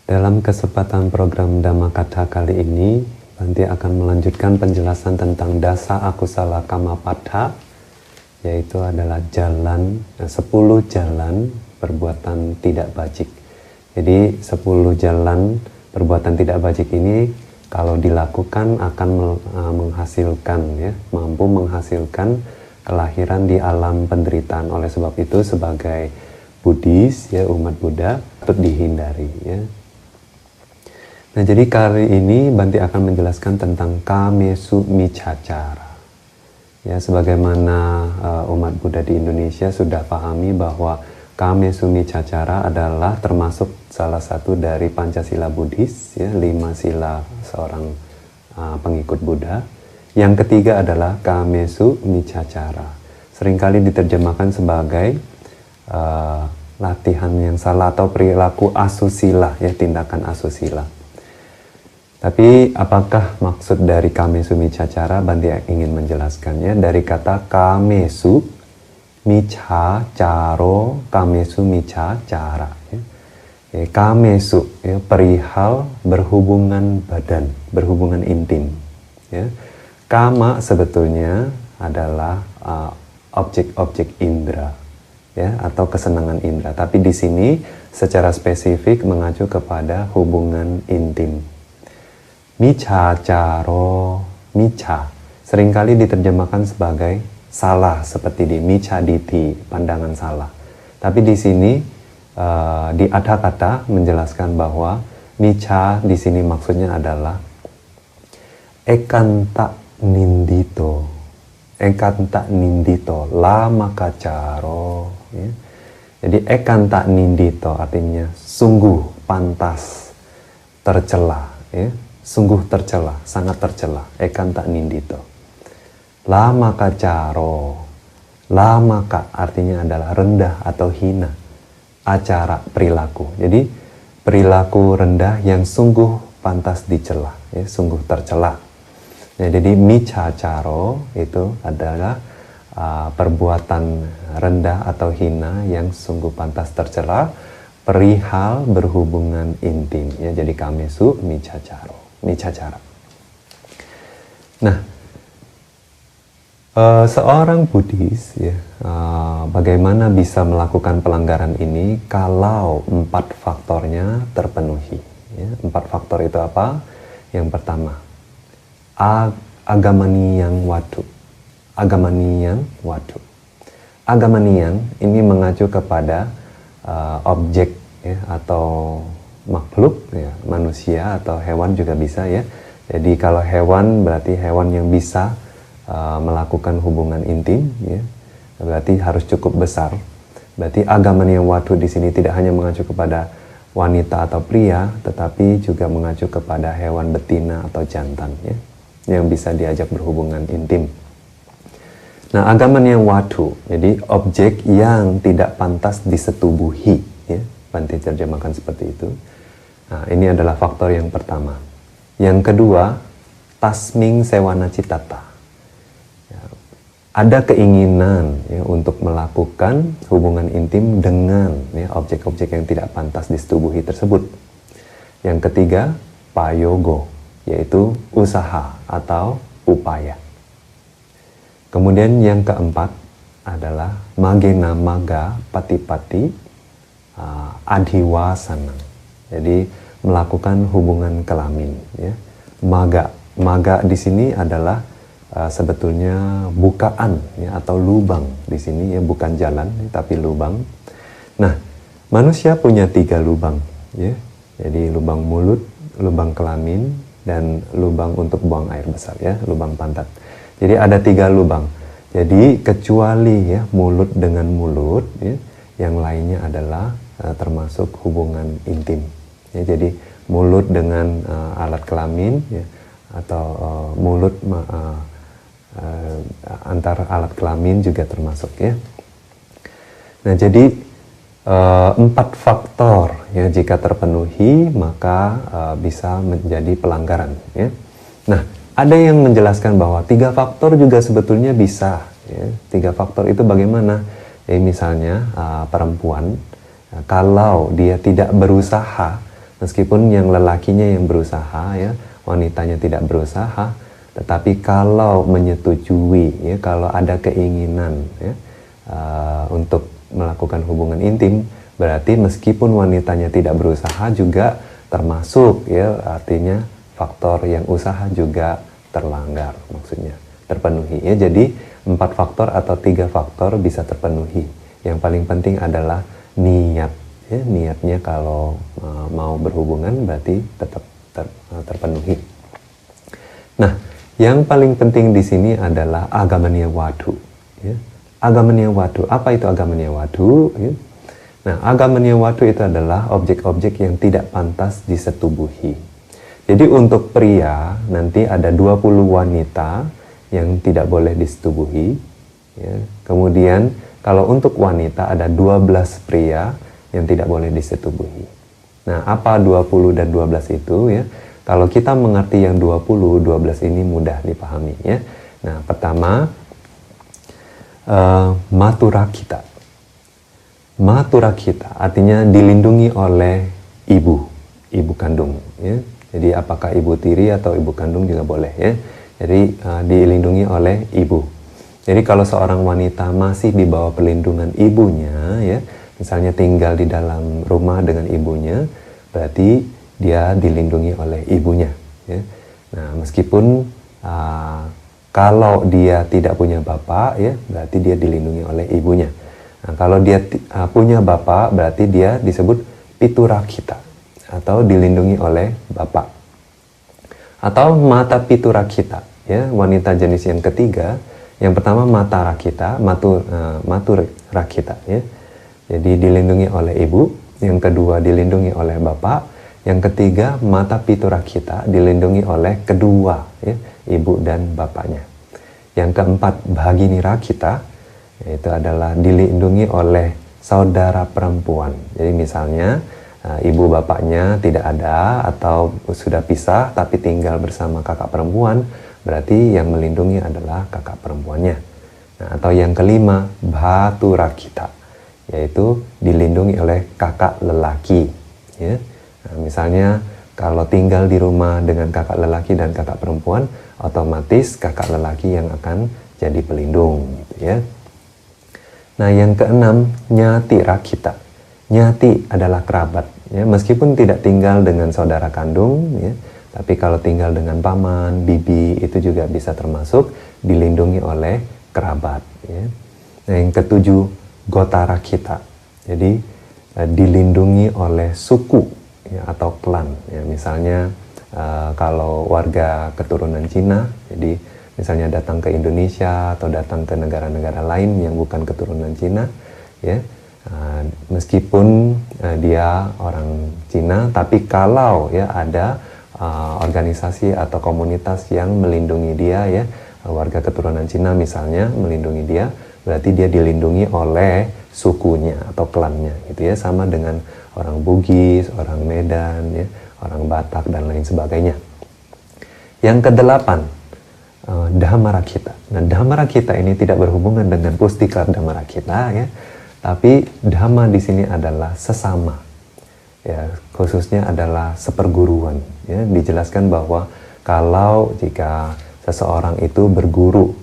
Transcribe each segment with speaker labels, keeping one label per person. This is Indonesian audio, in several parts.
Speaker 1: Dalam kesempatan program Dhammakatha kali ini, Bhante akan melanjutkan penjelasan tentang Dasa Akusala Kamapatha, yaitu adalah 10 jalan perbuatan tidak bajik. Jadi 10 jalan perbuatan tidak bajik ini kalau dilakukan akan menghasilkan, mampu menghasilkan kelahiran di alam penderitaan. Oleh sebab itu sebagai Buddhis, umat Buddha patut dihindari. Nah, jadi kali ini Bhante akan menjelaskan tentang Kamesu Micacara. Sebagaimana umat Buddha di Indonesia sudah pahami bahwa Kamesu Micacara adalah termasuk salah satu dari Pancasila Buddhis, 5 sila seorang pengikut Buddha. Yang ketiga adalah Kamesu Micacara. Seringkali diterjemahkan sebagai latihan yang salah atau perilaku asusila, tindakan asusila. Tapi apakah maksud dari Kamesu Micacara? Bhante ingin menjelaskannya dari kata Kamesu Micacaro, Kamesu Micacara. Kamesu, perihal berhubungan badan, berhubungan intim. Kama sebetulnya adalah objek-objek indera, atau kesenangan indera. Tapi di sini secara spesifik mengacu kepada hubungan intim. Micacaro, mica, seringkali diterjemahkan sebagai salah, seperti di micaditi, pandangan salah. Tapi di sini di Adhakatha menjelaskan bahwa mica di sini maksudnya adalah ekanta nindito, lamakacaro. Jadi ekanta nindito artinya sungguh pantas tercela, sungguh tercela, sangat tercela, ekanta nindito. Lamakacaro, lamaka artinya adalah rendah atau hina, acara perilaku. Jadi perilaku rendah yang sungguh pantas dicela, sungguh tercela. Jadi micacaro itu adalah perbuatan rendah atau hina yang sungguh pantas tercela, perihal berhubungan intim. Jadi Kamesu Micacara. Nah, seorang Buddhis, bagaimana bisa melakukan pelanggaran ini kalau 4 faktornya terpenuhi? 4 faktor itu apa? Yang pertama, agamaniyang watu. Agamaniyang ini mengacu kepada objek, atau makhluk, manusia atau hewan juga bisa, Jadi kalau hewan berarti hewan yang bisa melakukan hubungan intim, berarti harus cukup besar. Berarti agamaniyang watu di sini tidak hanya mengacu kepada wanita atau pria, tetapi juga mengacu kepada hewan betina atau jantan, yang bisa diajak berhubungan intim. Nah, agamaniyang watu, jadi objek yang tidak pantas disetubuhi, Bhante terjemahkan seperti itu. Nah, ini adalah faktor yang pertama. Yang kedua, tasming sewana citata. Ada keinginan untuk melakukan hubungan intim dengan objek-objek yang tidak pantas disetubuhi tersebut. Yang ketiga, payogo, yaitu usaha atau upaya. Kemudian yang keempat adalah magena maga patipati adhiwasana. Jadi melakukan hubungan kelamin. Maga di sini adalah sebetulnya bukaan, atau lubang di sini, bukan jalan tapi lubang. Nah, manusia punya 3 lubang, Jadi lubang mulut, lubang kelamin, dan lubang untuk buang air besar, lubang pantat. Jadi ada 3 lubang. Jadi kecuali mulut dengan mulut, yang lainnya adalah termasuk hubungan intim. Jadi mulut dengan alat kelamin, atau mulut antar alat kelamin juga termasuk, Nah, jadi 4 faktor jika terpenuhi maka bisa menjadi pelanggaran, Nah, ada yang menjelaskan bahwa 3 faktor juga sebetulnya bisa, 3 faktor itu bagaimana? Misalnya perempuan, kalau dia tidak berusaha Meskipun yang lelakinya yang berusaha ya, wanitanya tidak berusaha, tetapi kalau menyetujui ya, kalau ada keinginan ya, untuk melakukan hubungan intim, berarti meskipun wanitanya tidak berusaha juga termasuk ya, artinya faktor yang usaha juga terlanggar, maksudnya terpenuhi ya. Jadi 4 faktor atau 3 faktor bisa terpenuhi. Yang paling penting adalah niat ya, niatnya kalau mau berhubungan berarti tetap terpenuhi. Nah, yang paling penting di sini adalah agamaniya wadu ya. Agamaniya wadu, apa itu agamaniya wadu ya? Nah, agamaniya wadu itu adalah objek-objek yang tidak pantas disetubuhi. Jadi untuk pria nanti ada 20 wanita yang tidak boleh disetubuhi ya. Kemudian kalau untuk wanita ada 12 pria yang tidak boleh disetubuhi. Nah, apa 20 dan 12 itu ya? Kalau kita mengerti yang 20, 12 ini mudah dipahami ya. Nah, pertama matura kita. Matura kita artinya dilindungi oleh ibu kandung ya. Jadi apakah ibu tiri atau ibu kandung juga boleh ya. Jadi dilindungi oleh ibu. Jadi kalau seorang wanita masih di bawah perlindungan ibunya ya, misalnya tinggal di dalam rumah dengan ibunya, berarti dia dilindungi oleh ibunya ya. Nah, meskipun kalau dia tidak punya bapak ya, berarti dia dilindungi oleh ibunya. Nah, kalau dia punya bapak, berarti dia disebut piturakita atau dilindungi oleh bapak. Atau mata piturakita ya, wanita jenis yang ketiga. Yang pertama mata rakita, matur rakita ya. Jadi dilindungi oleh ibu, yang kedua dilindungi oleh bapak, yang ketiga mata piturakita dilindungi oleh kedua ya, ibu dan bapaknya. Yang keempat bahagini rakita, yaitu adalah dilindungi oleh saudara perempuan. Jadi misalnya ibu bapaknya tidak ada atau sudah pisah tapi tinggal bersama kakak perempuan, berarti yang melindungi adalah kakak perempuannya. Nah, atau yang kelima bhatu rakita, yaitu dilindungi oleh kakak lelaki ya. Nah, misalnya kalau tinggal di rumah dengan kakak lelaki dan kakak perempuan, otomatis kakak lelaki yang akan jadi pelindung gitu ya. Nah, yang keenam nyati rakita. Nyati adalah kerabat ya, meskipun tidak tinggal dengan saudara kandung ya, tapi kalau tinggal dengan paman, bibi itu juga bisa termasuk dilindungi oleh kerabat ya. Nah, yang ketujuh gotara kita. Jadi dilindungi oleh suku ya, atau klan ya. Misalnya kalau warga keturunan Cina, jadi misalnya datang ke Indonesia atau datang ke negara-negara lain yang bukan keturunan Cina ya, meskipun dia orang Cina, tapi kalau ya ada organisasi atau komunitas yang melindungi dia ya, warga keturunan Cina misalnya melindungi dia, berarti dia dilindungi oleh sukunya atau klannya gitu ya, sama dengan orang Bugis, orang Medan ya, orang Batak dan lain sebagainya. Yang kedelapan Dhammarakita. Nah, Dhammarakita ini tidak berhubungan dengan Pustikar Dhammarakita ya, tapi Dhamma di sini adalah sesama. Ya, khususnya adalah seperguruan ya. Dijelaskan bahwa kalau jika seseorang itu berguru,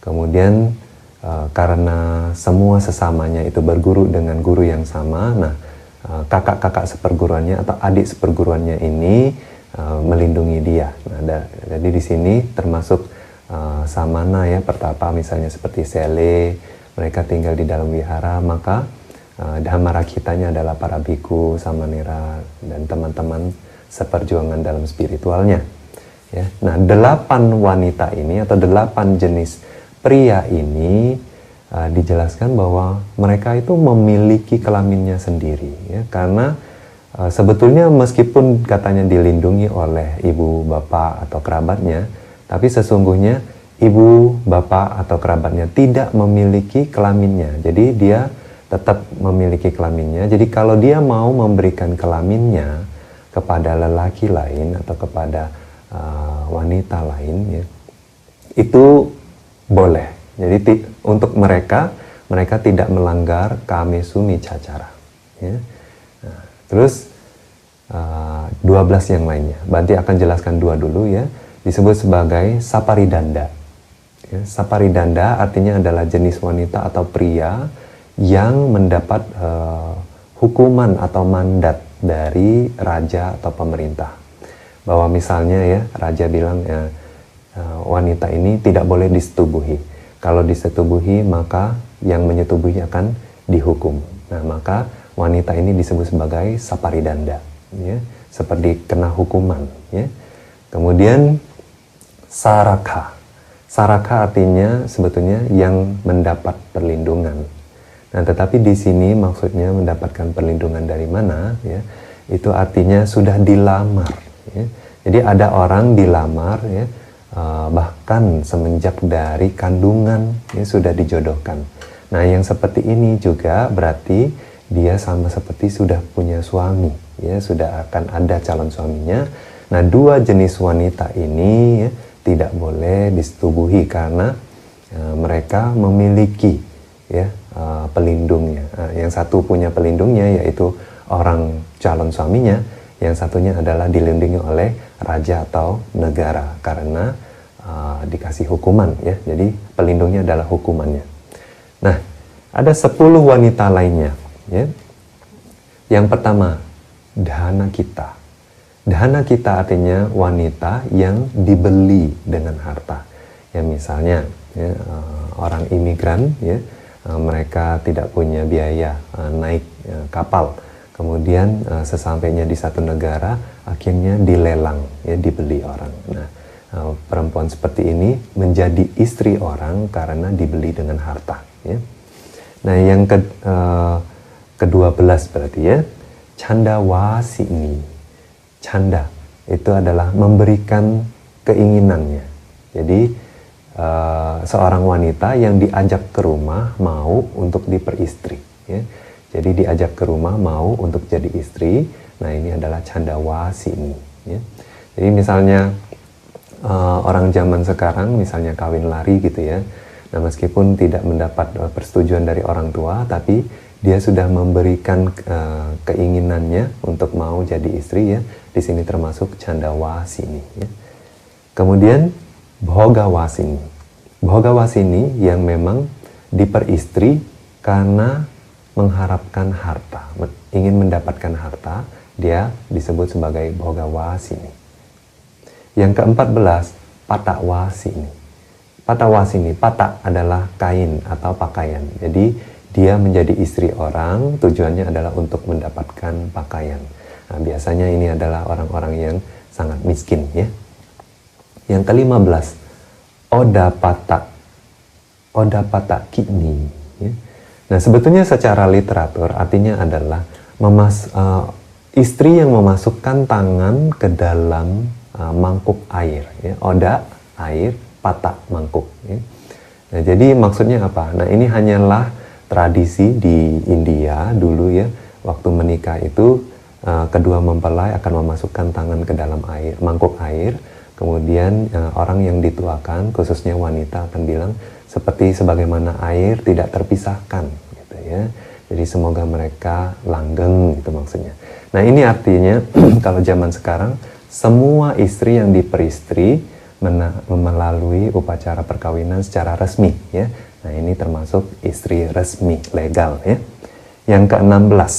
Speaker 1: kemudian karena semua sesamanya itu berguru dengan guru yang sama, nah kakak-kakak seperguruannya atau adik seperguruannya ini melindungi dia. Nah, jadi di sini termasuk samana ya, pertapa misalnya seperti sele, mereka tinggal di dalam wihara, maka Dhammarakitanya adalah para biku, samanera, dan teman-teman seperjuangan dalam spiritualnya. Ya. Nah, 8 wanita ini atau 8 jenis pria ini dijelaskan bahwa mereka itu memiliki kelaminnya sendiri. Ya. Karena sebetulnya meskipun katanya dilindungi oleh ibu, bapak, atau kerabatnya, tapi sesungguhnya ibu, bapak, atau kerabatnya tidak memiliki kelaminnya. Jadi dia tetap memiliki kelaminnya. Jadi kalau dia mau memberikan kelaminnya kepada lelaki lain atau kepada wanita lain ya, itu boleh. Jadi untuk mereka tidak melanggar kame sumi cacara ya. Nah, terus 12 yang lainnya. Banti akan jelaskan 2 dulu ya. Disebut sebagai saparidanda. Ya, saparidanda artinya adalah jenis wanita atau pria yang mendapat hukuman atau mandat dari raja atau pemerintah. Bahwa misalnya ya, raja bilang wanita ini tidak boleh disetubuhi. Kalau disetubuhi maka yang menyetubuhi akan dihukum. Nah, maka wanita ini disebut sebagai saparidanda, ya, seperti kena hukuman. Ya. Kemudian saraka. Saraka artinya sebetulnya yang mendapat perlindungan. Nah, tetapi di sini maksudnya mendapatkan perlindungan dari mana? Ya, itu artinya sudah dilamar. Ya. Jadi ada orang dilamar, ya, bahkan semenjak dari kandungan ya, sudah dijodohkan. Nah, yang seperti ini juga berarti dia sama seperti sudah punya suami, ya, sudah akan ada calon suaminya. Nah, 2 jenis wanita ini ya, tidak boleh disetubuhi karena mereka memiliki ya pelindungnya. Yang satu punya pelindungnya yaitu orang calon suaminya, yang satunya adalah dilindungi oleh raja atau negara karena dikasih hukuman ya. Jadi pelindungnya adalah hukumannya. Nah, ada 10 wanita lainnya ya. Yang pertama, dahana kita. Dahana kita artinya wanita yang dibeli dengan harta. Ya, misalnya ya, orang imigran ya, mereka tidak punya biaya naik kapal. Kemudian sesampainya di satu negara akhirnya dilelang ya, dibeli orang. Nah, perempuan seperti ini menjadi istri orang karena dibeli dengan harta ya. Nah, yang ke-12 berarti ya, candawasini. Canda itu adalah memberikan keinginannya. Jadi seorang wanita yang diajak ke rumah mau untuk diperistri ya. Jadi diajak ke rumah mau untuk jadi istri. Nah, ini adalah candawasini ya. Jadi misalnya orang zaman sekarang misalnya kawin lari gitu ya. Nah, meskipun tidak mendapat persetujuan dari orang tua, tapi dia sudah memberikan keinginannya untuk mau jadi istri ya. Di sini termasuk candawasini ya. Kemudian bhogawasini. Bhogawasini yang memang diperistri karena mengharapkan harta, ingin mendapatkan harta, dia disebut sebagai bhogawasini. Yang ke-14, patawasini. Patawasini, patak adalah kain atau pakaian. Jadi dia menjadi istri orang, tujuannya adalah untuk mendapatkan pakaian. Nah, biasanya ini adalah orang-orang yang sangat miskin ya. Yang ke-15, odapata. Odapata kini ya. Nah, sebetulnya secara literatur artinya adalah istri yang memasukkan tangan ke dalam mangkuk air ya. Oda air, pata mangkuk ya. Nah, jadi maksudnya apa? Nah, ini hanyalah tradisi di India dulu ya. Waktu menikah itu kedua mempelai akan memasukkan tangan ke dalam air, mangkuk air. Kemudian orang yang dituakan, khususnya wanita, akan bilang seperti sebagaimana air tidak terpisahkan gitu ya. Jadi semoga mereka langgeng gitu maksudnya. Nah, ini artinya kalau zaman sekarang semua istri yang diperistri melalui upacara perkawinan secara resmi ya. Nah, ini termasuk istri resmi legal ya. Yang ke-16,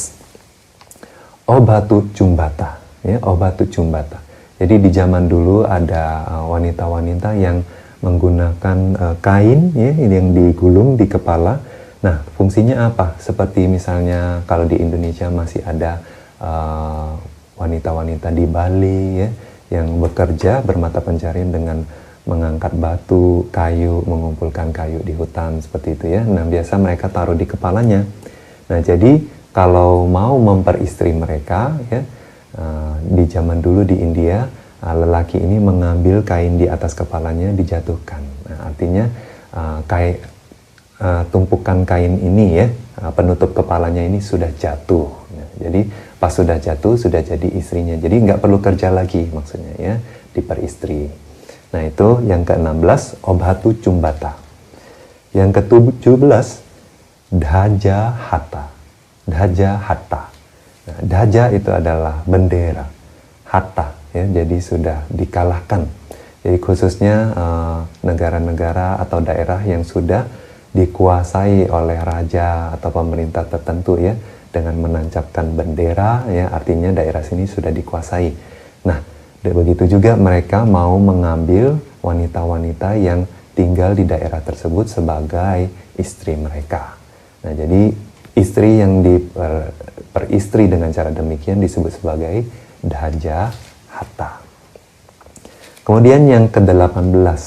Speaker 1: obatu jumbata ya, obatu jumbata. Jadi di zaman dulu ada wanita-wanita yang menggunakan kain ya, yang digulung di kepala. Nah, fungsinya apa? Seperti misalnya kalau di Indonesia masih ada wanita-wanita di Bali ya, yang bekerja bermata pencarian dengan mengangkat batu, kayu, mengumpulkan kayu di hutan seperti itu ya. Nah, biasa mereka taruh di kepalanya. Nah, jadi kalau mau memperistri mereka ya, di zaman dulu di India, lelaki ini mengambil kain di atas kepalanya dijatuhkan. Nah, artinya tumpukan kain ini ya, penutup kepalanya ini sudah jatuh. Nah, jadi pas sudah jatuh sudah jadi istrinya. Jadi nggak perlu kerja lagi maksudnya ya, diperistri. Nah, itu yang ke-16 obhatu jumbata. Yang ke-17 dhaja hatta. Dhaja hatta. Nah, daja itu adalah bendera, hatta, ya, jadi sudah dikalahkan. Jadi khususnya negara-negara atau daerah yang sudah dikuasai oleh raja atau pemerintah tertentu, ya, dengan menancapkan bendera, ya, artinya daerah sini sudah dikuasai. Nah, begitu juga mereka mau mengambil wanita-wanita yang tinggal di daerah tersebut sebagai istri mereka. Nah, jadi istri yang diperistri dengan cara demikian disebut sebagai daja hatta. Kemudian yang ke-18,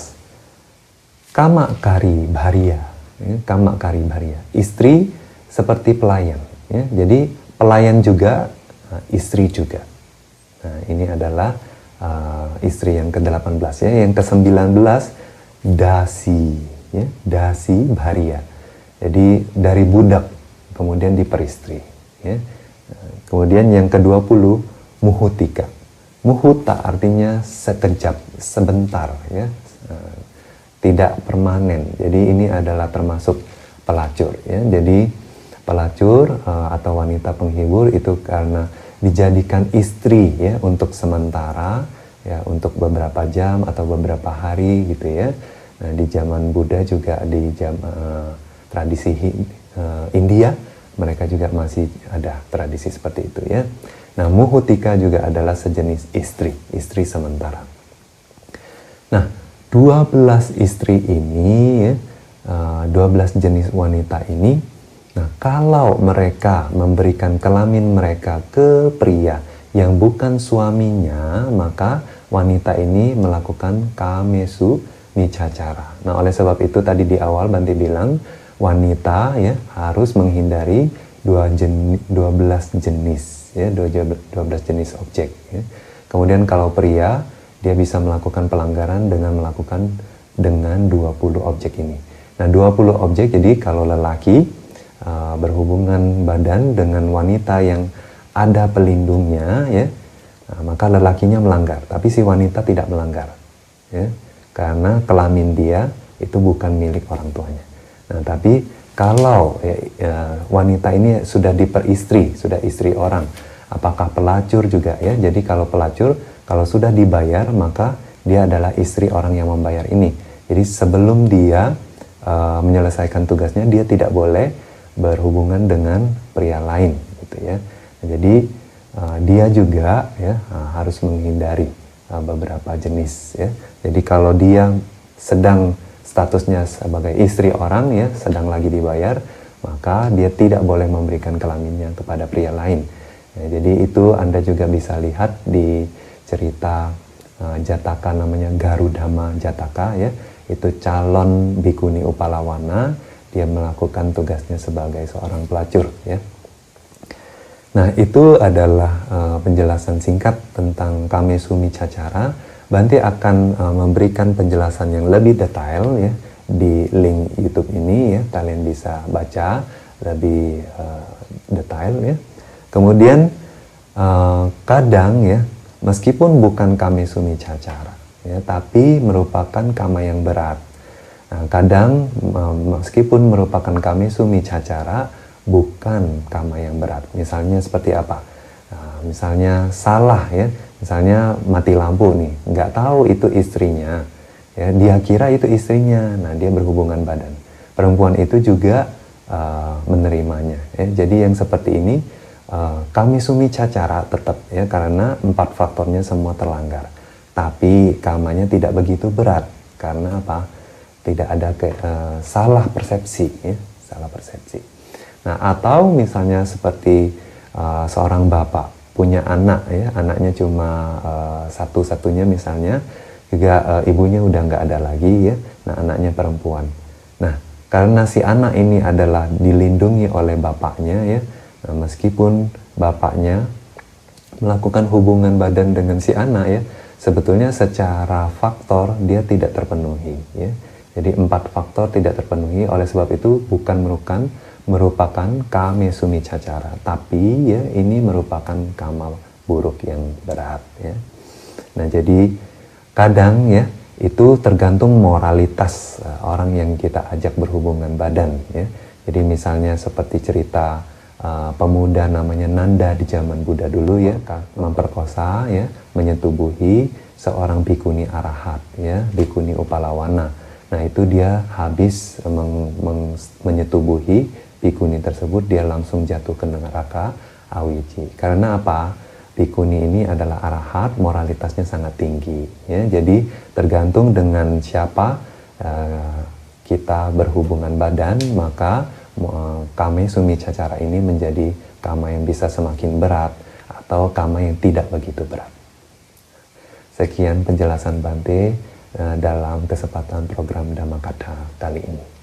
Speaker 1: kama kari bharia, ya, kama kari bharia, istri seperti pelayan, ya. Jadi pelayan juga, istri juga. Nah, ini adalah istri yang ke-18, ya. Yang ke-19 dasi, ya, dasi bharia. Jadi dari budak kemudian diperistri, ya. Kemudian yang ke-20 muhutika. Muhuta artinya sekejap, sebentar, ya, tidak permanen. Jadi ini adalah termasuk pelacur, ya. Jadi pelacur atau wanita penghibur itu karena dijadikan istri, ya, untuk sementara, ya, untuk beberapa jam atau beberapa hari, gitu, ya. Nah, di zaman Buddha juga di tradisi India mereka juga masih ada tradisi seperti itu, ya. Nah, muhutika juga adalah sejenis istri, istri sementara. Nah, 12 istri ini, ya, 12 jenis wanita ini, nah, kalau mereka memberikan kelamin mereka ke pria yang bukan suaminya, maka wanita ini melakukan kamesu micacara. Nah, oleh sebab itu tadi di awal Bante bilang, wanita, ya, harus menghindari 12 jenis, ya, 12 jenis objek, ya. Kemudian kalau pria, dia bisa melakukan pelanggaran dengan melakukan dengan 20 objek ini. Nah, 20 objek, jadi kalau lelaki berhubungan badan dengan wanita yang ada pelindungnya, ya, nah, maka lelakinya melanggar, tapi si wanita tidak melanggar, ya, karena kelamin dia itu bukan milik orang tuanya. Nah, tapi kalau wanita ini sudah diperistri, sudah istri orang, apakah pelacur juga, ya? Jadi kalau pelacur, kalau sudah dibayar, maka dia adalah istri orang yang membayar ini. Jadi sebelum dia menyelesaikan tugasnya, dia tidak boleh berhubungan dengan pria lain, gitu, ya. Nah, jadi dia juga, ya, harus menghindari beberapa jenis, ya. Jadi kalau dia sedang statusnya sebagai istri orang, ya, sedang lagi dibayar, maka dia tidak boleh memberikan kelaminnya kepada pria lain. Ya, jadi itu Anda juga bisa lihat di cerita Jataka, namanya Garudama Jataka, ya. Itu calon bikuni Upalawana, dia melakukan tugasnya sebagai seorang pelacur, ya. Nah, itu adalah penjelasan singkat tentang kamesu micacara. Bante akan memberikan penjelasan yang lebih detail, ya, di link YouTube ini, ya. Kalian bisa baca lebih detail, ya. Kemudian kadang, ya, meskipun bukan kamesu micacara, ya, tapi merupakan kama yang berat. Nah, kadang meskipun merupakan kamesu micacara, bukan kama yang berat. Misalnya seperti apa? Nah, misalnya salah, ya. Misalnya mati lampu nih, nggak tahu itu istrinya, ya, dia kira itu istrinya, nah dia berhubungan badan. Perempuan itu juga menerimanya, ya. Jadi yang seperti ini kamesu micacara tetap, ya, karena 4 faktornya semua terlanggar. Tapi kamanya tidak begitu berat, karena apa? Tidak ada salah persepsi, ya, salah persepsi. Nah, atau misalnya seperti seorang bapak punya anak, ya, anaknya cuma satu-satunya misalnya, juga ibunya udah nggak ada lagi, ya. Nah, anaknya perempuan. Nah, karena si anak ini adalah dilindungi oleh bapaknya, ya. Nah, meskipun bapaknya melakukan hubungan badan dengan si anak, ya, sebetulnya secara faktor dia tidak terpenuhi, ya. Jadi 4 faktor tidak terpenuhi, oleh sebab itu bukan merupakan kamesu micacara, tapi, ya, ini merupakan kama buruk yang berat, ya. Nah, jadi kadang, ya, itu tergantung moralitas orang yang kita ajak berhubungan badan, ya. Jadi misalnya seperti cerita pemuda namanya Nanda di zaman Buddha dulu ya, memperkosa ya, menyetubuhi seorang bikuni arahat ya, bikuni Upalawana. Nah itu dia habis menyetubuhi bikuni tersebut, dia langsung jatuh ke neraka Awiji. Karena apa? Bikuni ini adalah arahat, moralitasnya sangat tinggi ya. Jadi tergantung dengan siapa kita berhubungan badan, maka kame sumicacara ini menjadi kama yang bisa semakin berat atau kama yang tidak begitu berat. Sekian penjelasan Bante dalam kesempatan program Dhammakatha kali ini.